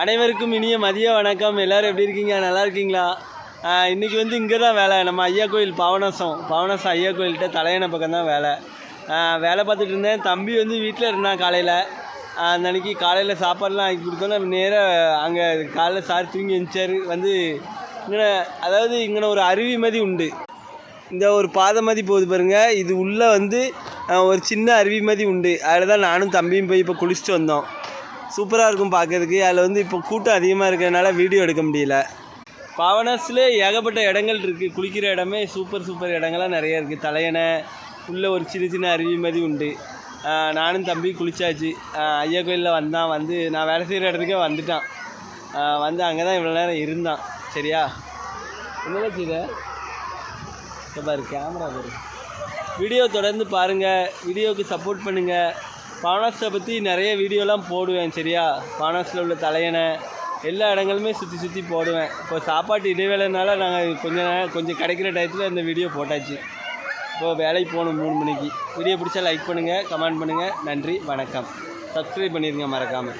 அனைவருக்கும் இனிய மதிய வணக்கம். எல்லோரும் எப்படி இருக்கீங்க? நல்லா இருக்கீங்களா? இன்றைக்கி வந்து இங்கே தான் வேலை. நம்ம ஐயா கோயில் பாவனாசம் ஐயா கோயில்கிட்ட தலையணை பக்கம் தான் வேலை. வேலை பார்த்துட்டு இருந்தேன். தம்பி வந்து வீட்டில் இருந்தான் காலையில். அந்த அன்றைக்கி காலையில் சாப்பாடுலாம் ஆக்கி கொடுத்தோன்னா நேராக அங்கே காலைல சார் தூங்கி எழுந்தார். வந்து இங்கே அதாவது இங்கே ஒரு அருவி மாதிரி உண்டு. இந்த ஒரு பாதை மாதிரி போகுது பாருங்கள். இது உள்ளே வந்து ஒரு சின்ன அருவி மாதிரி உண்டு. அதில் தான் நானும் தம்பியும் போய் இப்போ குளிச்சுட்டு வந்தோம். சூப்பராக இருக்கும் பார்க்கறதுக்கு. அதில் வந்து இப்போ கூட்டம் அதிகமாக இருக்கிறதுனால வீடியோ எடுக்க முடியல. பாவனாஸில் ஏகப்பட்ட இடங்கள் இருக்குது. குளிக்கிற இடமே சூப்பர் இடங்கள்லாம் நிறைய இருக்குது. தலையணை உள்ளே ஒரு சின்ன அருவி மாதிரி உண்டு. நானும் தம்பி குளிச்சாச்சு. ஐயா கோயிலில் வந்து நான் வேலை செய்கிற இடத்துக்கே வந்துட்டான். வந்து அங்கே தான் இவ்வளோ நேரம் இருந்தான். சரியா? என்னதான் செய்த பாரு, கேமரா பாரு. வீடியோ தொடர்ந்து பாருங்கள். வீடியோவுக்கு சப்போர்ட் பண்ணுங்கள். பாவனாஸை பற்றி நிறைய வீடியோலாம் போடுவேன். சரியா? பாவனாஸில் உள்ள தலையணை எல்லா இடங்களுமே சுற்றி போடுவேன். இப்போ சாப்பாட்டு இடைவேளைனால நாங்கள் கொஞ்சம் கிடைக்கிற டயத்தில் இந்த வீடியோ போட்டாச்சு. இப்போது வேலைக்கு போகணும் 3 மணிக்கு. வீடியோ பிடிச்சா லைக் பண்ணுங்கள், கமெண்ட் பண்ணுங்கள். நன்றி, வணக்கம். சப்ஸ்கிரைப் பண்ணிடுங்க மறக்காமல்.